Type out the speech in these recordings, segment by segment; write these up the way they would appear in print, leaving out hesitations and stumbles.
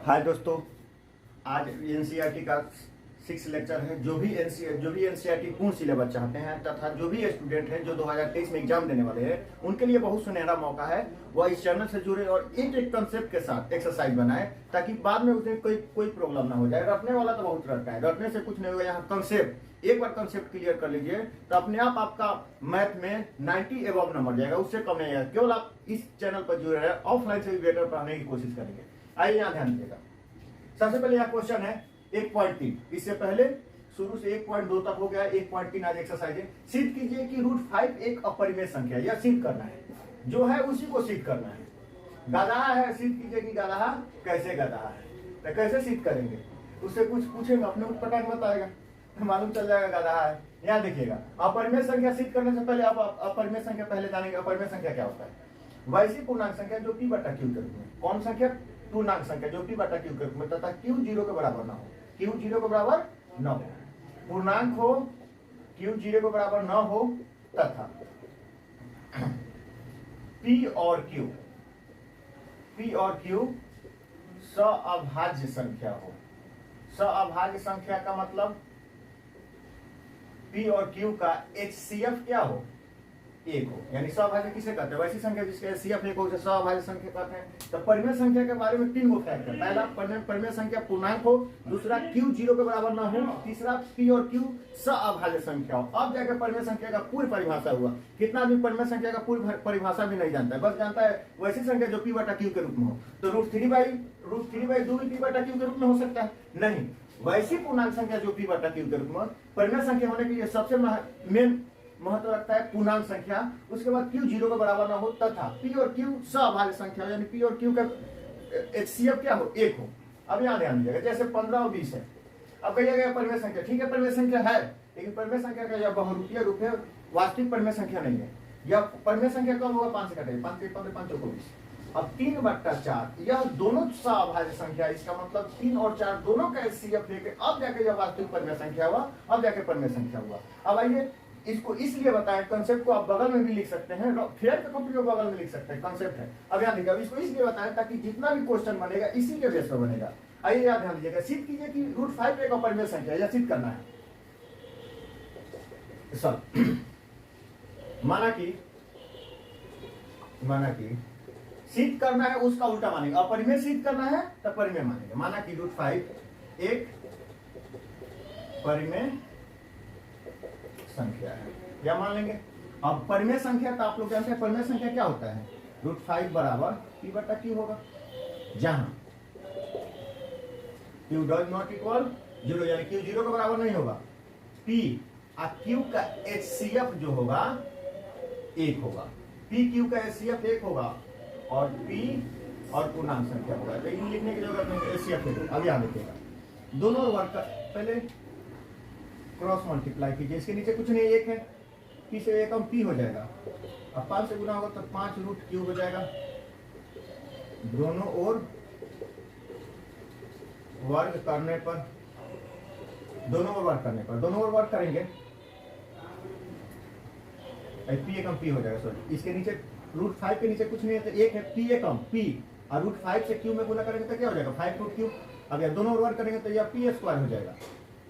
हाय दोस्तों, आज एनसीईआरटी का 6 लेक्चर है। जो भी एनसीईआरटी पूर्ण सिलेबस चाहते हैं तथा जो भी स्टूडेंट हैं जो 2023 में एग्जाम देने वाले हैं, उनके लिए बहुत सुनहरा मौका है। वह इस चैनल से जुड़े और एक कंसेप्ट के साथ एक्सरसाइज बनाए ताकि बाद में उसे कोई प्रॉब्लम ना हो जाए। रटने वाला तो बहुत रटता है, रटने से कुछ नहीं होगा। यहाँ कंसेप्ट एक बार कंसेप्ट क्लियर कर लीजिए तो अपने आप आपका मैथ में 90 एबव नंबर जाएगा, उससे कम नहीं आएगा। केवल आप इस चैनल पर जुड़े रहे, ऑफलाइन से भी बेटर पढ़ाने की कोशिश करेंगे। आइए यहाँ ध्यान दीजिएगा। सबसे पहले यहाँ क्वेश्चन है 1.3। इससे पहले शुरू से 1.2 तक हो गया, 1.3 आज एक्सरसाइज है। सिद्ध कीजिए कि √5 एक अपरिमेय संख्या है। यह सिद्ध करना है, जो है उसी को सिद्ध करना है। गधा है, सिद्ध कीजिए कि गधा कैसे गधा है। तो कैसे सिद्ध करेंगे, उससे कुछ पूछेंगे, अपने उत्तर बताएगा, मालूम चल जाएगा गधा है। यहाँ देखिएगा, अपरिमेय संख्या सिद्ध करने से पहले आप अपरिमेय संख्या पहले जानेंगे। अपरिमेय संख्या क्या होता है? वैसी पूर्णांक संख्या जो p/q के रूप में। कौन संख्या? पूर्णांक संख्या जो p/q के रूप में तथा q 0 के बराबर ना हो। q 0 के बराबर न हो, पूर्णांक हो, q 0 के बराबर न हो तथा p और q सअभाज्य संख्या हो। सअभाज्य संख्या का मतलब p और q का HCF क्या हो? 1 हो। यानी सअभाज्य किसे कहते हैं? वैसी संख्या जिसके HCF 1 हो उसे सअभाज्य संख्या कहते हैं। तो परिमेय संख्या के बारे में 3 गो फैक्ट है। पहला, परिमेय संख्या पूर्णांक हो, दूसरा q 0 के बराबर ना हो, तीसरा p और q सअभाज्य संख्या हो। अब जाकर परिमेय संख्या का पूरी परिभाषा हुआ। कितना आदमी परिमेय संख्या का पूरी परिभाषा भी नहीं जानता है, बस जानता है वैसी संख्या जो p/q के रूप में हो। तो √3/2 भी p/q के रूप में हो सकता है? नहीं, वैसी पूर्णांक संख्या जो p/q के रूप में। परिमेय संख्या होने के लिए सबसे मेन महत्व रखता है पूर्णांक संख्या। उसके बाद q 0 के बराबर ना हो तथा p और q सअभाज्य संख्या, यानी p और q का HCF क्या हो? 1 हो। अब यहाँ ध्यान दीजिएगा, जैसे 15 और 20 है। अब कहिएगा परिमेय संख्या, ठीक है परिमेय संख्या है, लेकिन परिमेय संख्या का यह बहुरूपीय रूप है, वास्तविक परिमेय संख्या नहीं है। यह परिमेय संख्या कब होगा? 5 से कटेगा, 5 3 15 5 24। अब 3/4 यह दोनों सअभाज्य संख्या, इसका मतलब 3 और 4 दोनों का HCF लेके अब जाके यह वास्तविक परिमेय संख्या हुआ, अब जाके परिमेय संख्या हुआ। अब आइए, इसको इसलिए बताएं, कंसेप्ट को आप बगल में भी लिख सकते हैं, फेयर के कॉपी को बगल में लिख सकते हैं, कंसेप्ट है। अब यहाँ देखिए, इसको इसलिए बताएं ताकि जितना भी क्वेश्चन बनेगा इसी के बेस पर बनेगा। आइए यहाँ ध्यान दीजिएगा, सिद्ध कीजिए कि √5 एक अपरिमेय संख्या है, यह सिद्ध करना है। सर माना कि सिद्ध करना है, उसका उल्टा मानेंगे। अपरिमेय सिद्ध करना है तो परिमेय मानेंगे। माना कि √5 एक परिमेय संख्या है, या मान लेंगे। अब परिमेय संख्या तो आप लोग जानते हैं, परिमेय संख्या क्या होता है? √5 बराबर p/q होगा, जहां q डज नॉट इक्वल 0, यानी q 0 के बराबर नहीं होगा। p और q का HCF जो होगा 1 होगा। p q का HCF 1 होगा और p और पूर्णांक संख्या होगा। लेकिन लिखने की जरूरत नहीं, HCF 1 होगा। अब यहाँ देखिएगा, दोनों वर्ग का पहले क्रॉस मल्टीप्लाई कीजिए। इसके नीचे कुछ नहीं, 1 है, p से 1 कम p हो जाएगा। अब 5 से गुना होगा तो 5√q हो जाएगा। दोनों ओर वर्ग करने पर, दोनों ओर वर्ग करेंगे, p एकम p हो जाएगा। सॉरी, इसके नीचे √5 के नीचे कुछ नहीं है तो 1 है, p एकम p, और √5 से q में गुना करेंगे तो क्या हो जाएगा? 5√q। अब यह दोनों ओर वर्ग करेंगे तो यह p² हो जाएगा।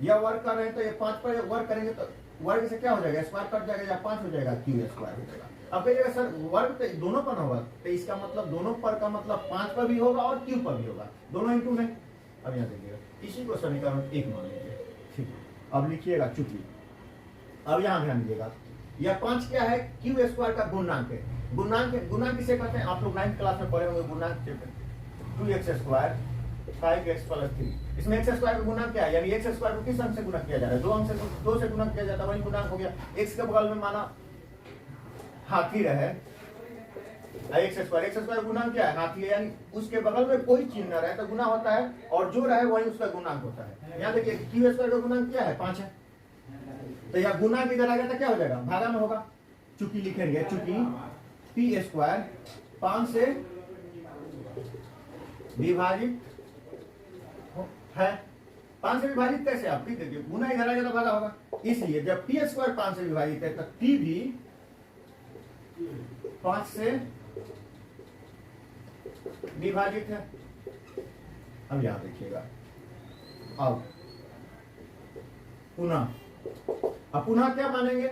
यह वर्ग कर रहे हैं तो ये 5 पर वर्ग करेंगे तो वर्ग से क्या हो जाएगा? स्क्वायर कट जाएगा, या 5 हो जाएगा, q² हो जाएगा। अब कहिएगा सर वर्ग तो दोनों पर होगा, तो इसका मतलब दोनों पर का मतलब 5 पर भी होगा और q पर भी होगा, दोनों इंटू में। अब यहाँ देखिएगा, इसी को समीकरण 1 मान लीजिए, ठीक है। अब लिखिएगा चूंकि, अब यहाँ ध्यान दीजिएगा, यह 5 क्या है? q² का गुणांक है। गुणांक किसे कहते हैं? आप लोग 9th क्लास में पढ़े होंगे गुणांक। 2x² 5x + 3। इसमें x² का गुणांक क्या है? यानी x² को किस अंक से गुणा किया जा रहा है? 2 से गुणा किया जाता है, वही गुणांक हो गया। x के बगल में माना हाथी रहे, x² गुणांक क्या है? हाथी है, यानी उसके बगल में कोई चिन्ह न रहे तो गुना होता है, और जो रहे वही उसका गुणांक होता है। यहाँ देखिए, q² का गुणांक क्या है? 5 है, तो यह गुणांक इधर आ गया तो क्या हो जाएगा? भागा में होगा। चूंकि लिखेंगे, चूंकि p² 5 से विभाजित है। 5 से विभाजित कैसे? आप देखिए, गुना इधर आ गया तो भागा होगा। इसलिए जब p² 5 से विभाजित है तो p भी 5 से विभाजित है। अब यहां देखिएगा, अब पुनः, अब पुनः क्या मानेंगे,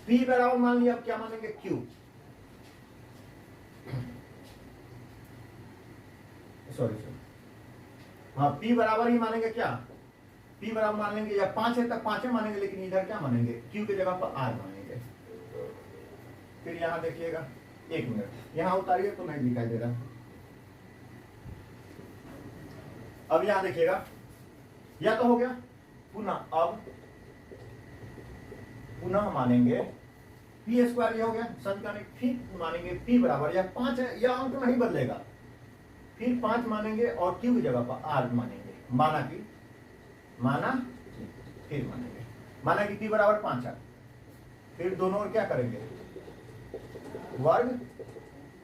P बराबर मान लिया, अब क्या मानेंगे Q, सॉरी हाँ P बराबर ही मानेंगे, क्या P बराबर मान लेंगे, या 5 है तक 5 मानेंगे, लेकिन इधर क्या मानेंगे, Q की जगह पर R मानेंगे। फिर यहां देखिएगा, 1 मिनट यहां उतारिए तो नहीं दिखाई दे रहा। अब यहां देखिएगा, या तो हो गया पुनः, अब पुनः मानेंगे पी स्क्वायर, ये हो गया समीकरण, फिर मानेंगे P बराबर, या 5 है, यह अंक नहीं बदलेगा, फिर 5 मानेंगे और Q की जगह पर R मानेंगे, माना कि, माना फिर मानेंगे, माना कि P बराबर 5 है, फिर दोनों और क्या करेंगे, वर्ग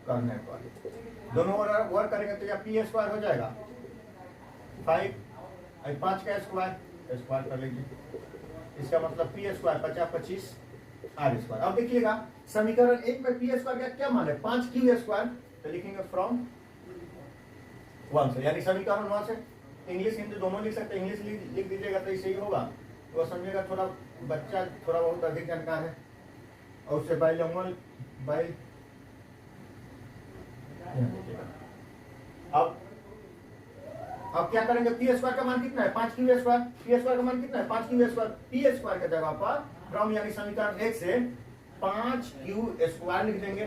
करने पर, दोनों और वर्ग करेंगे तो या P स्क्वायर हो जाएगा 5 का स्क्वायर कर लीजिए, इसका मतलब P स्क्वायर 50 25 R स्क्वायर। अब देखिएगा समीकरण 1 में P स्क्वायर का क्या मान है, 5Q स्क्वायर, तो लिखेंगे फ्रॉम 1 से, यानी समीकरण 1 से, इंग्लिश हिंदी दोनों लिख सकते हैं, इंग्लिश लिख दीजिएगा तो इसे ही होगा, तो समझिएगा, थोड़ा बच्चा थोड़ा बहुत अधिक जानकार है, और उससे बाइलिंगुअल बाई, अब क्या करेंगे, P स्क्वायर का मान कितना है 5Q स्क्वायर, P स्क्वायर का मान कितना है 5Q स्क्वायर, P स्क्वायर की जगह पर फ्रॉम यानी समीकरण 1 से 5Q स्क्वायर लिख देंगे,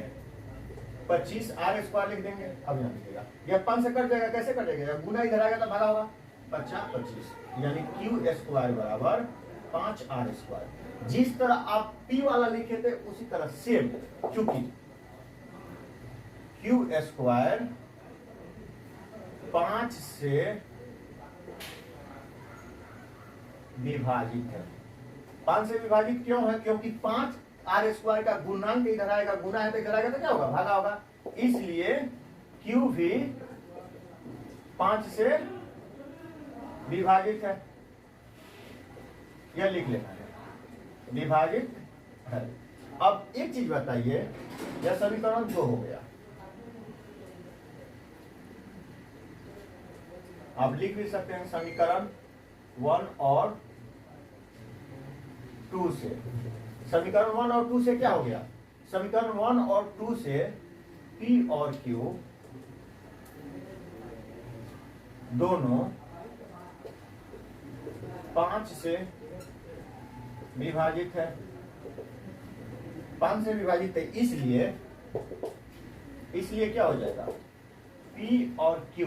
25 R स्क्वायर लिख देंगे। अब यहाँ लिखिएगा, यह 5 से कट जाएगा, कैसे कट जाएगा, गुना इधर आएगा तो भागा होगा, 50 25, यानी Q स्क्वायर बराबर 5 R स्क्वायर। जिस तरह आप P वाला लिखे थे उसी तरह सेम, क्योंकि Q स्क्वायर 5 से विभाजित है, 5 से विभाजित क्यों है, क्योंकि 5 R स्क्वायर का गुणांक इधर आएगा, गुना है तो इधर आएगा तो क्या होगा, भागा होगा, इसलिए Q भी 5 से विभाजित है, यह लिख लेना है, विभाजित है। अब एक चीज बताइए, यह समीकरण 2 हो गया, आप लिख भी सकते हैं समीकरण 1 और 2 से, समीकरण 1 और 2 से क्या हो गया, समीकरण 1 और 2 से P और Q दोनों 5 से विभाजित है, 5 से विभाजित है, इसलिए क्या हो जाएगा, P और Q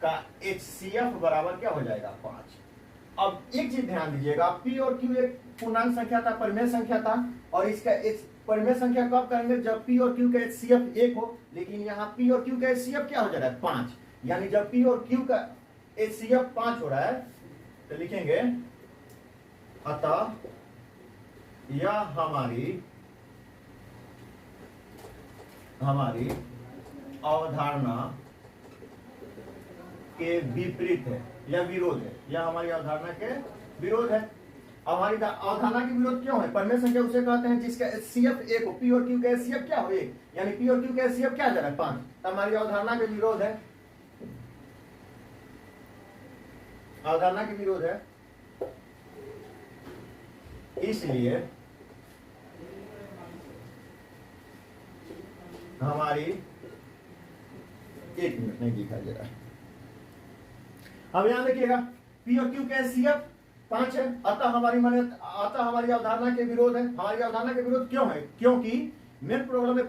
का HCF बराबर क्या हो जाएगा 5। अब एक चीज ध्यान दीजिएगा, P और Q एक पूर्णांक संख्या था, परिमेय संख्या था, और इसका परिमेय संख्या कब करेंगे, जब P और Q का HCF 1 हो, लेकिन यहाँ P और Q का HCF क्या हो जा रहा है 5, यानी जब P और Q का HCF 5 हो रहा है तो लिखेंगे, अतः यह हमारी अवधारणा के विपरीत है या विरोध है, यह हमारी अवधारणा के विरोध है। हमारी अवधारणा के विरोध क्यों है, परिमेय संख्या उसे कहते हैं जिसका HCF 1 हो, P और Q का HCF क्या हो 1, यानी P और Q का HCF क्या जा रहा है 5, तो हमारी अवधारणा के विरोध है, अवधारणा के विरोध है, इसलिए हमारी, 1 मिनट नहीं दिखाई दे रहा है, अब यहां देखिएगा P और Q का HCF 5 है, अतः हमारी अवधारणा के विरोध है। हमारी अवधारणा के विरोध क्यों है, क्योंकि मेन प्रॉब्लम है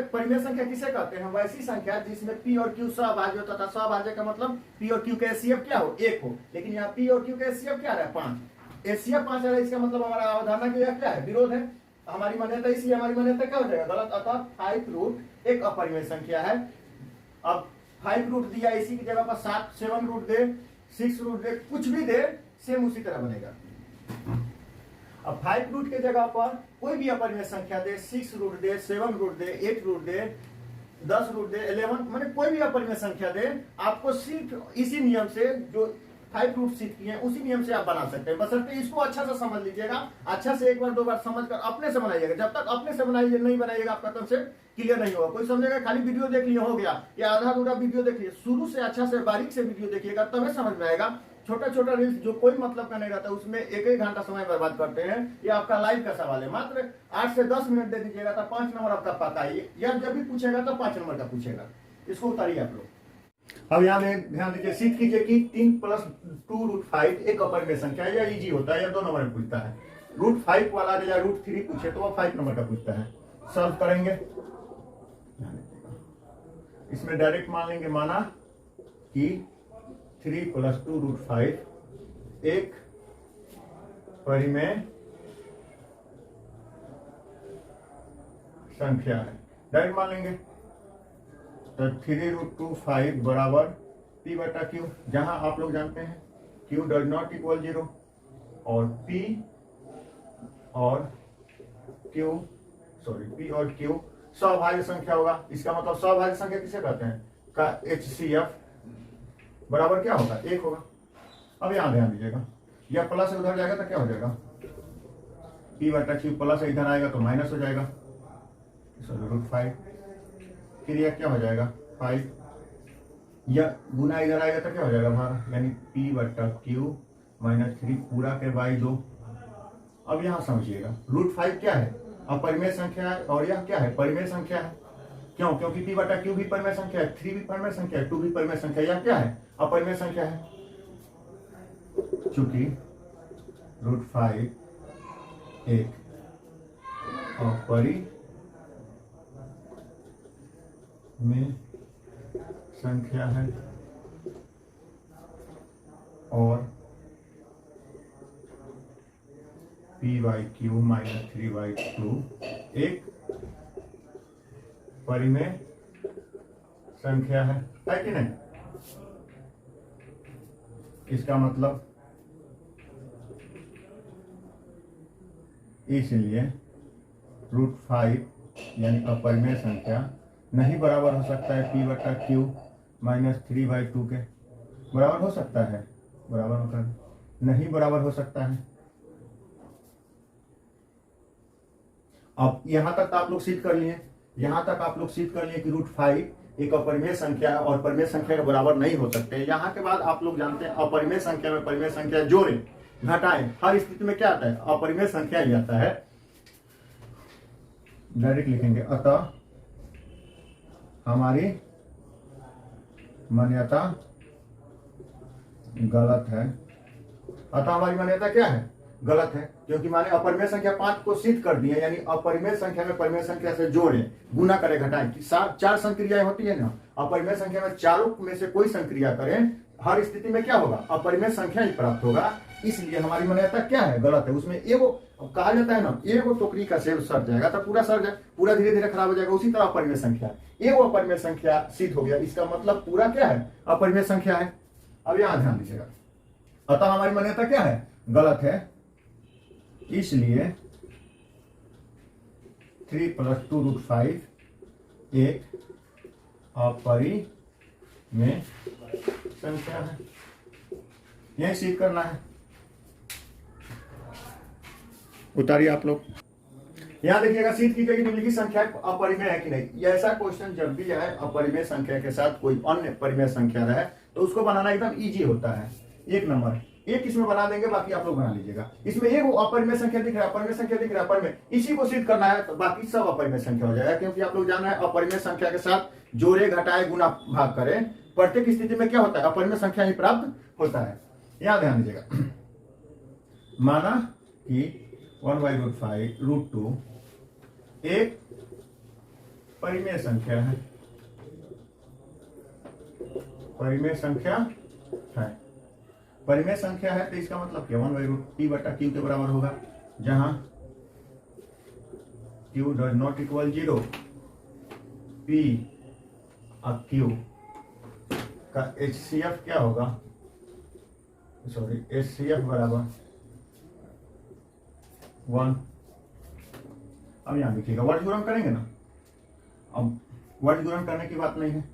परिमेय संख्या किसे कहते हैं, वैसी संख्या जिसमें P और Q सहभाज्य होता था, सहभाज्य का मतलब P और Q का HCF क्या हो 1 हो, लेकिन यहाँ P और Q का HCF क्या है 5, HCF 5 है, इसका मतलब हमारा अवधारणा के क्या है विरोध है, हमारी मान्यता, इसलिए हमारी मान्यता क्या हो जाएगा गलत, अतः 5 रूट एक अपरिमेय संख्या है। अब 5 रूट दिया, इसी की जगह पर 7 रूट दे, 6 रूट दे, कुछ भी दे, सेम उसी तरह बनेगा। अब 5 रूट के जगह पर कोई भी अपरिमेय संख्या दे, 6 रूट दे, 7 रूट दे, 8 रूट दे, 10 रूट दे, 11, माने कोई भी अपरिमेय संख्या दे, आपको सिर्फ इसी नियम से जो 5 रूट सीख किए हैं उसी नियम से आप बना सकते हैं, बशर्ते इसको अच्छा से समझ लीजिएगा, अच्छा से एक बार दो बार समझ कर अपने से बनाइएगा। जब तक अपने से बनाइए नहीं बनाइएगा आपका कंसेप्ट क्लियर नहीं होगा। कोई समझेगा खाली वीडियो देख लिए हो गया या आधा अधूरा वीडियो देखिए, शुरू से अच्छा से बारीक से वीडियो देखिएगा तभी समझ में आएगा। छोटा छोटा रील्स जो कोई मतलब का नहीं रहता उसमें एक एक घंटा समय बर्बाद करते हैं। ये आपका लाइव का सवाल है, मात्र 8 से 10 मिनट दे दीजिएगा तो 5 नंबर आपका पक्का है, या जब भी पूछेगा तो 5 नंबर का पूछेगा। इसको उतारिए आप लोग। अब यहाँ में ध्यान दीजिए, सीख कीजिए कि 3 + 2 रूट 5 एक अपरिमेय संख्या है या इजी होता है या 2 नंबर में पूछता है। रूट 5 वाला या रूट 3 पूछे तो वो 5 नंबर का पूछता है। सॉल्व करेंगे, इसमें डायरेक्ट मान लेंगे, माना कि 3 + 2 रूट 5 एक परिमेय संख्या है, डायरेक्ट मान लेंगे। तो 3 रूट 2 5 बराबर P बटा Q, जहां आप लोग जानते हैं Q डज नॉट इक्वल 0 और P और Q सौभाग्य संख्या होगा। इसका मतलब सौभाग्य संख्या किसे कहते हैं, का HCF बराबर क्या होगा, 1 होगा। अब यहां ध्यान दीजिएगा, यह प्लस उधर जाएगा तो क्या हो जाएगा, P बटा Q प्लस इधर आएगा तो माइनस हो जाएगा, रूट 5। फिर यह क्या हो जाएगा 5, यह गुना इधर आएगा तो क्या हो जाएगा भाग, यानी P बटा Q -3 पूरा के बाई 2। अब यहां समझिएगा, रूट 5 क्या है, अपरिमेय संख्या है और यह क्या है, परिमेय संख्या है। क्यों, क्योंकि P बटा Q भी परिमेय संख्या है, 3 भी परिमेय संख्या है, 2 भी परिमेय संख्या है। यह क्या है, अपरिमेय संख्या है। चूंकि रूट 5 एक अपरिमेय संख्या है और P/Q -3/2 एक परिमेय संख्या है कि नहीं। इसका मतलब इसलिए रूट 5 यानी अपरिमेय संख्या नहीं बराबर हो सकता है P बटा Q -3/2 के। बराबर हो सकता है, बराबर मतलब नहीं बराबर हो सकता है। अब यहां तक आप लोग सिद्ध कर लिए, कि रूट 5 एक अपरिमेय संख्या है और परिमेय संख्या के बराबर नहीं हो सकते। यहाँ के बाद आप लोग जानते हैं अपरिमेय संख्या में परिमेय संख्या जोड़े घटाएं हर स्थिति में क्या आता है, अपरिमेय संख्या ही आता है। डायरेक्ट लिखेंगे, अतः हमारी मान्यता गलत है। अतः हमारी मान्यता क्या है, गलत है, क्योंकि माने अपरिमेय संख्या 5 को सिद्ध कर दिए, यानी अपरिमेय संख्या में परिमेय संख्या से जोड़े गुना करें घटाएं कि 4 संक्रियाएं होती है ना, अपरिमेय संख्या में चारों में से कोई संक्रिया करें हर स्थिति में क्या होगा, अपरिमेय संख्या ही प्राप्त होगा। इसलिए हमारी मान्यता क्या है, गलत है। उसमें एगो कहा जाता है ना, एगो टोकरी का सेब सड़ जाएगा तो पूरा सड़ जाए, पूरा धीरे धीरे खराब हो जाएगा। उसी तरह अपरिमेय संख्या, एगो अपरिमेय संख्या सिद्ध हो गया, इसका मतलब पूरा क्या है, अपरिमेय संख्या है। अब यहां ध्यान दीजिएगा, अतः हमारी मान्यता क्या है, गलत है। इसलिए 3 + 2 रूट 5 एक अपरिमेय संख्या है। यही सिद्ध करना है। उतारिए आप लोग, यहां देखिएगा, सिद्ध कीजिएगा निम्नलिखित संख्या अपरिमेय है कि नहीं। यह ऐसा क्वेश्चन जब भी है अपरिमेय संख्या के साथ कोई अन्य परिमेय संख्या रहे तो उसको बनाना एकदम इजी होता है। 1 नंबर, एक इसमें बना देंगे, बाकी आप लोग बना लीजिएगा। इसमें एक अपरिमेय संख्या दिख रहा है, अपरिमेय संख्या दिख रहा है, अपरिमेय, इसी को सिद्ध करना है तो बाकी सब अपरिमेय संख्या हो जाएगा। क्योंकि आप लोग जाना है अपरिमेय संख्या के साथ जोड़े घटाए गुना भाग करें, प्रत्येक स्थिति में क्या होता है, अपरिमेय संख्या ही प्राप्त होता है। यहां ध्यान दीजिएगा, माना कि 1/√5 रूट 2 एक परिमेय संख्या है, परिमेय संख्या है, परिमेय संख्या है तो इसका मतलब क्या, 1/P बटा Q के बराबर होगा, जहां Q does not equal 0, P और Q का HCF क्या होगा, HCF बराबर 1। अब यहां देखिएगा, वर्ग गुणन करेंगे ना, अब वर्ग गुणन करने की बात नहीं है,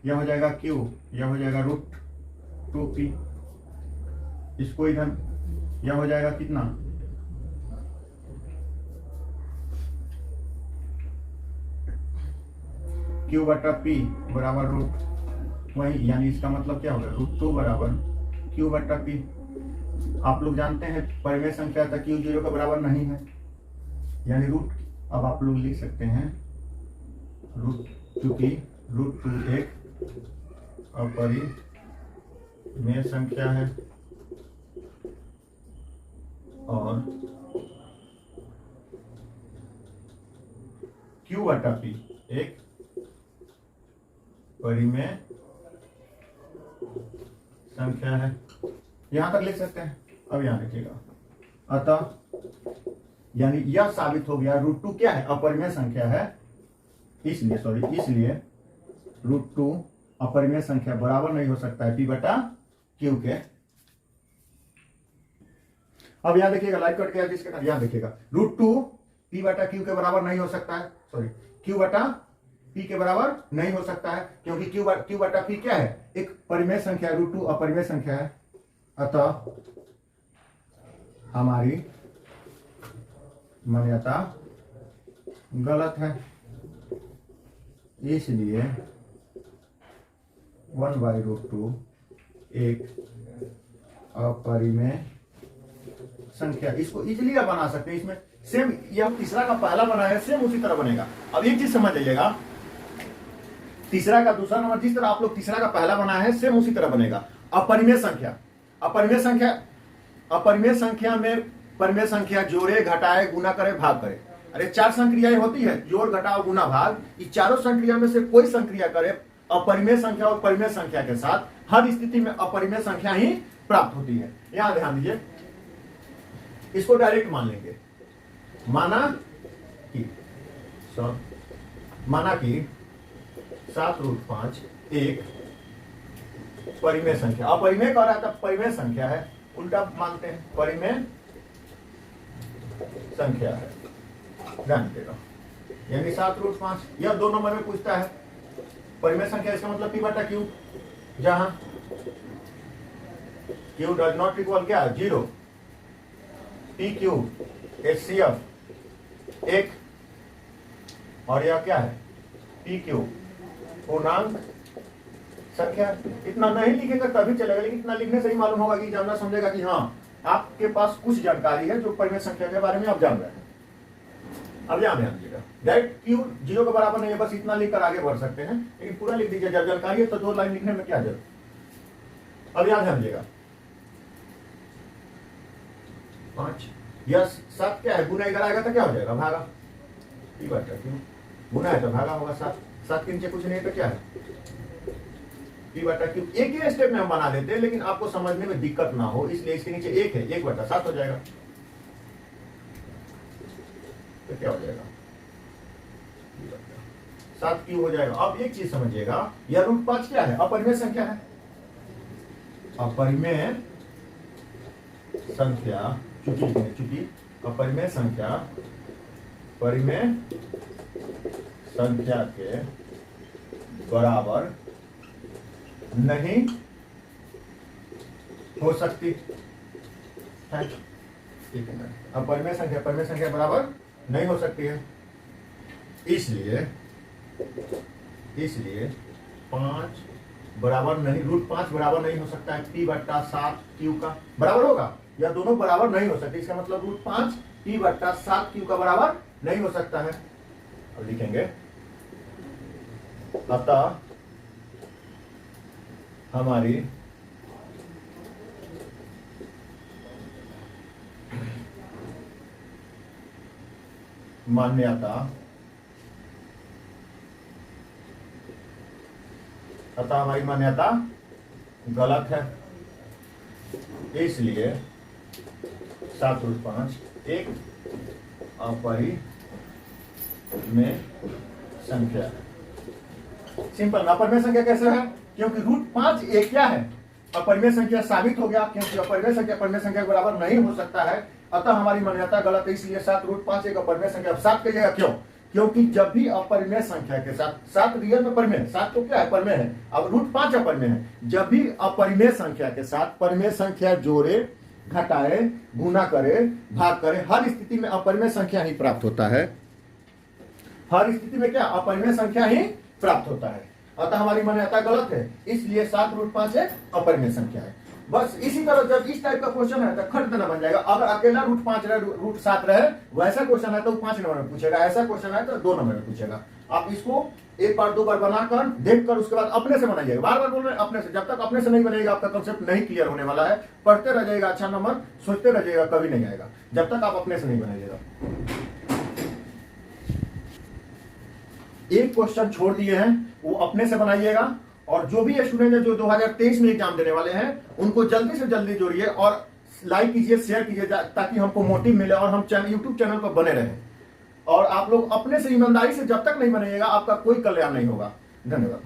यह हो जाएगा क्यू, यह हो जाएगा √2p, इसको इधर यह हो जाएगा कितना q/p बराबर रूट वही, यानी इसका मतलब क्या होगा √2 बराबर q/p। आप लोग जानते हैं परिमेय संख्या तक q 0 के बराबर नहीं है, यानी रूट, अब आप लोग लिख सकते हैं चूंकि √2 एक अपरिमेय संख्या है और q/p एक परिमेय संख्या है। यहां तक लिख सकते हैं। अब यहां लिखिएगा, अतः यानी यह साबित हो गया √2 क्या है, अपरिमेय संख्या है, इसलिए √2 अपरिमेय संख्या बराबर नहीं हो सकता है p/q के। अब यहां देखिएगा, लाइट कट गया जिसके साथ, यहां देखिएगा √2 p/q के बराबर नहीं हो सकता है, सॉरी q/p के बराबर नहीं हो सकता है, क्योंकि q/p क्या है, एक परिमेय संख्या, √2 अपरिमेय संख्या है। अतः हमारी मान्यता गलत है, इसलिए 1/√2 एक अपरिमेय संख्या। इसको इजीली आप बना सकते हैं, इसमें सेम यह तीसरा का पहला बना है, सेम उसी तरह बनेगा। अब एक चीज समझ जाइएगा, तीसरा का दूसरा नंबर जिस तरह आप लोग तीसरा का पहला बनाया है, सेम उसी तरह बनेगा। अपरिमेय संख्या, अपरिमेय संख्या में परिमेय संख्या जोड़े, घटाए, गुना करे, भाग करे। अरे 4 संक्रियाएं होती है, जोड़, घटाओ, गुना, भाग। इस चारों संक्रिया में से कोई संक्रिया करे अपरिमेय संख्या और परिमेय संख्या के साथ, हर स्थिति में अपरिमेय संख्या ही प्राप्त होती है। यहां ध्यान दीजिए, इसको डायरेक्ट मान लेंगे। माना कि 7√5 एक परिमेय संख्या, अपरिमेय कह रहा था, परिमेय संख्या है, उल्टा मानते हैं, परिमेय संख्या है। ध्यान देगा, यानी 7√5, यह 2 नंबर में पूछता है परिमेय संख्या, इसका मतलब p/q, जहां q डज नॉट इक्वल क्या 0, pq HCF एक, और यह क्या है pq पूर्णांक संख्या। इतना नहीं लिखेगा तभी चलेगा, लेकिन इतना लिखने से ही मालूम होगा कि जानना समझेगा कि हाँ आपके पास कुछ जानकारी है जो परिमेय संख्या के बारे में आप जान रहे हैं। अब यहां ध्यान दीजिएगा, डायरेक्ट q 0 के बराबर नहीं है, बस इतना लिखकर आगे बढ़ सकते हैं, लेकिन पूरा लिख दीजिए। जब जानकारी है तो 2 लाइन लिखने में क्या जरूरत। अब यहां ध्यान दीजिएगा, 5 यह 7 क्या है, गुना इधर आएगा तो क्या हो जाएगा, भागा। p/q गुना है तो भागा होगा 7 के नीचे कुछ नहीं तो क्या है p/q। एक ही स्टेप में हम बना देते हैं, लेकिन आपको समझने में दिक्कत ना हो इसलिए इसके नीचे 1 है, 1/7 हो जाएगा, तो क्या हो जाएगा 7q हो जाएगा। अब एक चीज समझिएगा, यह √5 क्या है, अपरिमेय संख्या है। अपरिमेय संख्या चूंकि अपरिमेय संख्या परिमेय संख्या के बराबर नहीं हो सकती है। ठीक है, अब परिमेय संख्या बराबर नहीं हो सकती है, इसलिए 5 बराबर नहीं, √5 बराबर नहीं हो सकता है p/7q का बराबर होगा, या दोनों बराबर नहीं हो सकते। इसका मतलब √5 p/7q का बराबर नहीं हो सकता है। अब लिखेंगे, अतः हमारी मान्यता गलत है, इसलिए 7/5 एक अपरिमेय संख्या है। सिंपल। अपरिमेय संख्या कैसे है, क्योंकि √5 एक क्या है, अपरिमेय संख्या साबित हो गया, क्योंकि अपरिमेय संख्या परिमेय संख्या के बराबर नहीं हो सकता है, अतः हमारी मान्यता गलत है, इसलिए 7√5 एक अपरिमेय संख्या। अब 7 कहिएगा क्यों, क्योंकि जब भी अपरिमेय संख्या के साथ, 7 रियल में परिमेय, 7 तो क्या है, परिमेय है, अब √5 अपरिमेय है, जब भी अपरिमेय संख्या के साथ परिमेय संख्या जोड़े, घटाए, गुना करे, भाग करे, हर स्थिति में अपरिमेय संख्या ही प्राप्त होता है। हर स्थिति में क्या, अपरिमेय संख्या ही प्राप्त होता है। अतः हमारी मान्यता गलत है, इसलिए 7√5 एक अपरिमेय संख्या है। बस इसी तरह जब इस टाइप का क्वेश्चन है तो खंड देना बन जाएगा। अगर अकेला √5 रहे, √7 रहे, वैसा क्वेश्चन है तो 5 नंबर में पूछेगा, ऐसा क्वेश्चन है तो 2 नंबर में पूछेगा। आप इसको एक बार 2 बार बनाकर देखकर उसके बाद अपने से बनाइएगा। बार बार बोल रहे हैं अपने से, जब तक अपने से नहीं बनेगा आपका कंसेप्ट नहीं क्लियर होने वाला है। पढ़ते रह जाएगा, अच्छा नंबर सोचते रह जाएगा, कभी नहीं आएगा जब तक आप अपने से नहीं बनाइएगा। एक क्वेश्चन छोड़ दिए हैं, वो अपने से बनाइएगा। और जो भी स्टूडेंट है जो 2023 में एग्जाम देने वाले हैं, उनको जल्दी से जल्दी जोड़िए और लाइक कीजिए, शेयर कीजिए, ताकि हमको मोटिव मिले और हम यूट्यूब चैनल पर बने रहें। और आप लोग अपने से ईमानदारी से जब तक नहीं बनेगा, आपका कोई कल्याण नहीं होगा। धन्यवाद।